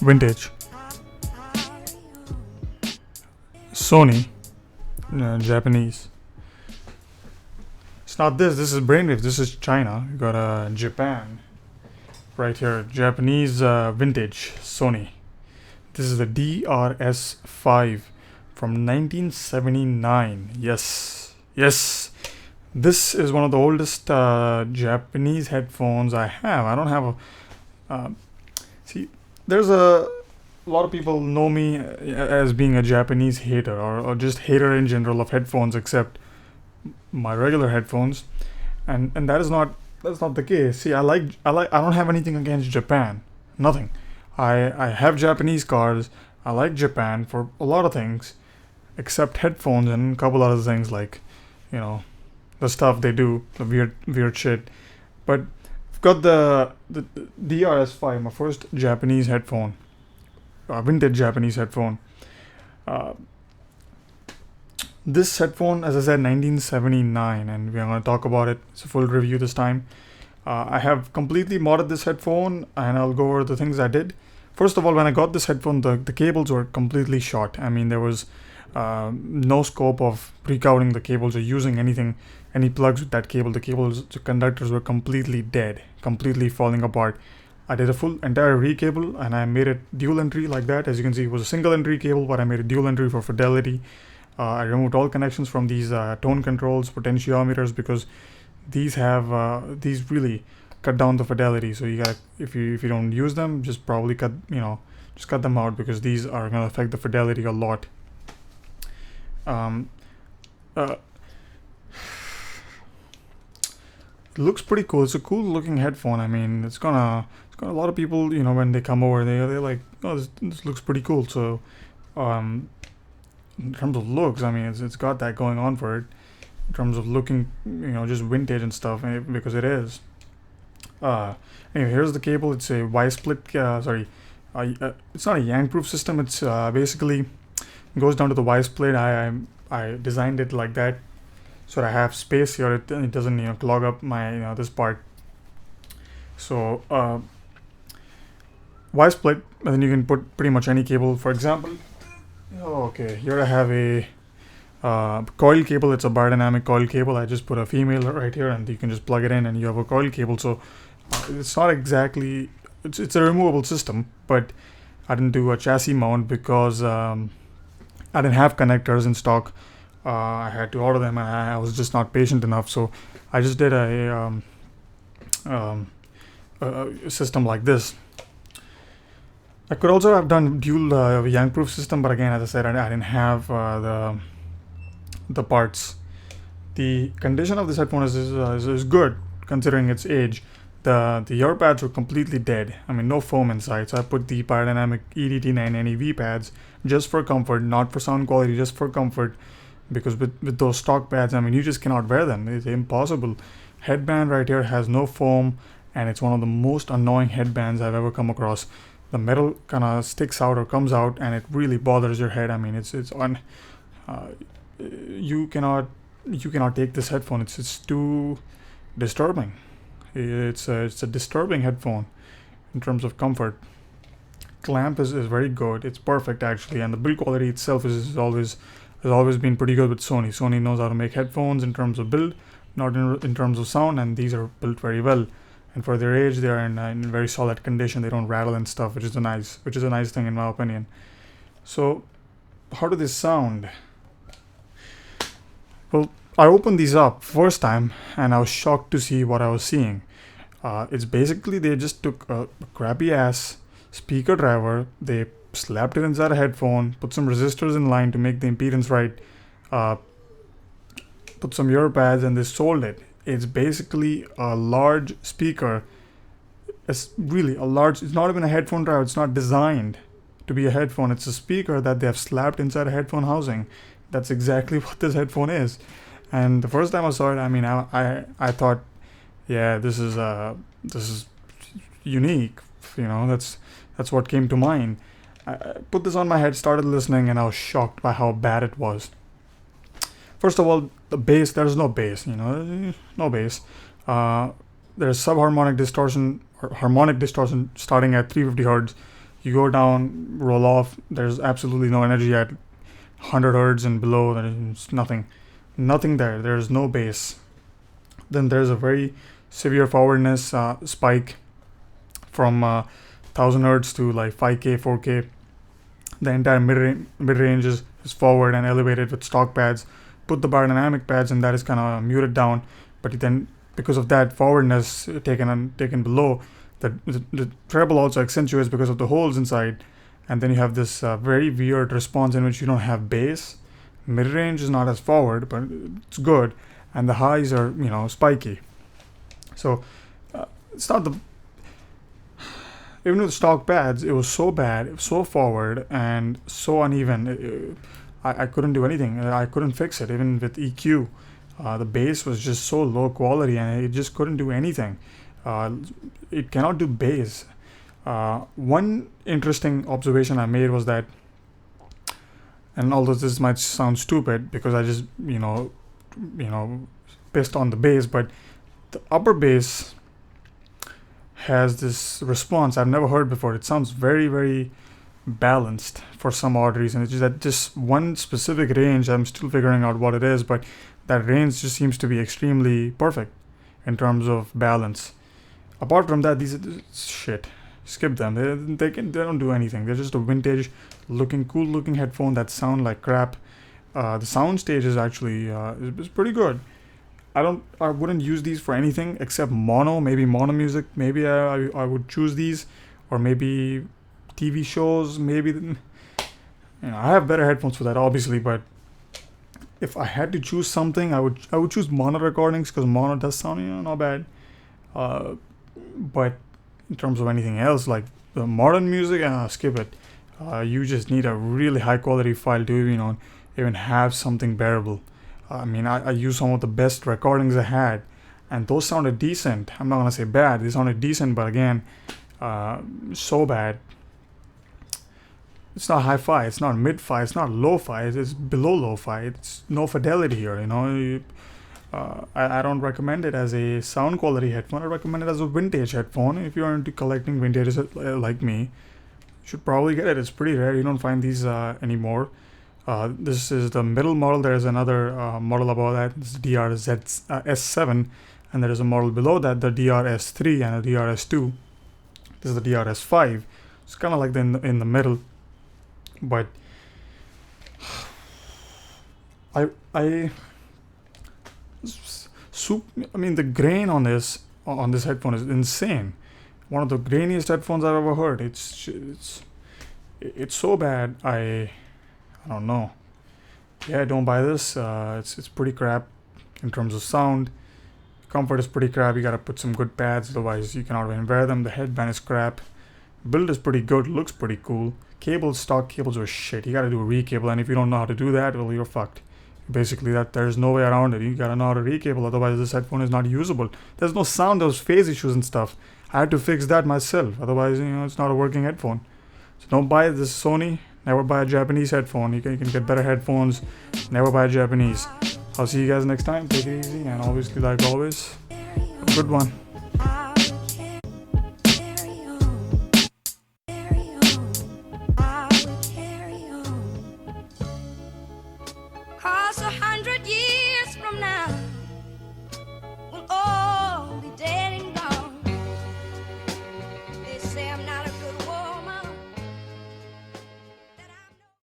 vintage. Sony, Japanese. It's not this. This is brainwave. This is China. You got Japan right here. Japanese vintage Sony. This is the DR-S5 from 1979. Yes, yes. This is one of the oldest Japanese headphones I have. I don't have a. See, there's a lot of people know me as being a Japanese hater or just hater in general of headphones, except my regular headphones, and that's not the case. See, I don't have anything against Japan. Nothing. I have Japanese cars. I like Japan for a lot of things, except headphones and a couple other things like, the stuff they do, the weird shit. But I've got the DR-S5, my first Japanese headphone, vintage Japanese headphone. This headphone, as I said, 1979, and we're going to talk about it. It's a full review this time. I have completely modded this headphone, and I'll go over the things I did. First of all, when I got this headphone, the cables were completely short. I mean, there was no scope of pre-covering the cables or using any plugs with that cable. The conductors were completely dead, completely falling apart. I did a full entire re-cable, and I made it dual entry like that. As you can see, it was a single entry cable, but I made a dual entry for fidelity. I removed all connections from these tone controls, potentiometers, because these really cut down the fidelity. So you got, if you don't use them, just probably cut them out, because these are going to affect the fidelity a lot. It looks pretty cool. It's a cool looking headphone. I mean, it's got a lot of people, when they come over, they're like, oh, this looks pretty cool. So in terms of looks, I mean, it's got that going on for it. In terms of looking, just vintage and stuff, because it is. Anyway, here's the cable. It's a Y-split. It's not a yank-proof system. It's basically goes down to the Y-split. I designed it like that, so I have space here. It doesn't clog up my this part. So Y-split, and then you can put pretty much any cable. For example, okay, here I have a coil cable. It's a biodynamic coil cable. I just put a female right here, and you can just plug it in, and you have a coil cable. So it's not exactly, it's a removable system, but I didn't do a chassis mount because I didn't have connectors in stock. I had to order them, and I was just not patient enough. So I just did a system like this. I could also have done dual yank-proof system, but again, as I said, I didn't have the parts. The condition of this headphone is good considering its age. The ear pads were completely dead. I mean, no foam inside. So I put the biodynamic EDT9 NEV pads just for comfort, not for sound quality, just for comfort. Because with those stock pads, I mean, you just cannot wear them. It's impossible. Headband right here has no foam, and it's one of the most annoying headbands I've ever come across. The metal kind of sticks out or comes out, and it really bothers your head. I mean, it's on. You cannot take this headphone. It's too disturbing. It's a disturbing headphone in terms of comfort. Clamp is very good. It's perfect actually, and the build quality itself has always been pretty good with Sony. Sony knows how to make headphones in terms of build, not in terms of sound, and these are built very well. And for their age, they are in very solid condition. They don't rattle and stuff, which is a nice thing in my opinion. So, how do they sound? Well, I opened these up first time, and I was shocked to see what I was seeing. It's basically they just took a crappy ass speaker driver, they slapped it inside a headphone, put some resistors in line to make the impedance right, put some ear pads, and they sold it. It's basically a large speaker. It's really a large, it's not even a headphone driver. It's not designed to be a headphone. It's a speaker that they have slapped inside a headphone housing. That's exactly what this headphone is. And the first time I saw it, I mean, I thought, yeah, this is unique. That's what came to mind. I put this on my head, started listening, and I was shocked by how bad it was. First of all, the bass, there's no bass, no bass. There's subharmonic distortion or harmonic distortion starting at 350 hertz. You go down, roll off, there's absolutely no energy at 100 hertz and below. There's nothing there. There's no bass. Then there's a very severe forwardness spike from 1000 hertz to like 5K, 4K. The entire mid-range is forward and elevated with stock pads. Put the biodynamic pads and that is kind of muted down. But then because of that forwardness taken below, the treble also accentuates because of the holes inside. And then you have this very weird response in which you don't have bass. Mid-range is not as forward, but it's good. And the highs are, spiky. So it's not the... Even with stock pads, it was so bad, so forward, and so uneven. I couldn't do anything. I couldn't fix it. Even with EQ, the bass was just so low quality, and it just couldn't do anything. It cannot do bass. One interesting observation I made was that, and although this might sound stupid because I just pissed on the bass, but the upper bass has this response I've never heard before. It sounds very, very balanced for some odd reason. It's just that just one specific range, I'm still figuring out what it is, but that range just seems to be extremely perfect in terms of balance. Apart from that, these shit. Skip them. They don't do anything. They're just a vintage looking, cool looking headphone that sound like crap. The sound stage is actually is pretty good. I wouldn't use these for anything except mono, maybe mono music. Maybe I would choose these, or maybe TV shows. Maybe I have better headphones for that, obviously. But if I had to choose something, I would choose mono recordings because mono does sound not bad. But in terms of anything else like the modern music, skip it. You just need a really high quality file to even have something bearable. I used some of the best recordings I had, and those sounded decent. I'm not gonna say bad. They sounded decent, but again, so bad. It's not hi-fi. It's not mid-fi. It's not lo-fi. It's below lo-fi. It's no fidelity here. I don't recommend it as a sound quality headphone. I recommend it as a vintage headphone. If you're into collecting vintages like me, you should probably get it. It's pretty rare. You don't find these anymore. This is the middle model. There is another model above that. It's DR-S5, and there is a model below that, the DR-S3 and the DR-S2. This is the DR-S5. It's kind of like in the middle, but the grain on this headphone is insane. One of the grainiest headphones I've ever heard. It's so bad. I don't know. Yeah, don't buy this. It's pretty crap in terms of sound. Comfort is pretty crap. You gotta put some good pads, otherwise you cannot even wear them. The headband is crap. Build is pretty good. Looks pretty cool. Stock cables are shit. You gotta do a re-cable, and if you don't know how to do that, well, you're fucked. Basically, there's no way around it. You gotta know how to re-cable, otherwise this headphone is not usable. There's no sound. There's phase issues and stuff. I had to fix that myself. Otherwise, it's not a working headphone. So don't buy this Sony. Never buy a Japanese headphone. You can get better headphones. Never buy a Japanese. I'll see you guys next time. Take it easy, and obviously, like always, have a good one.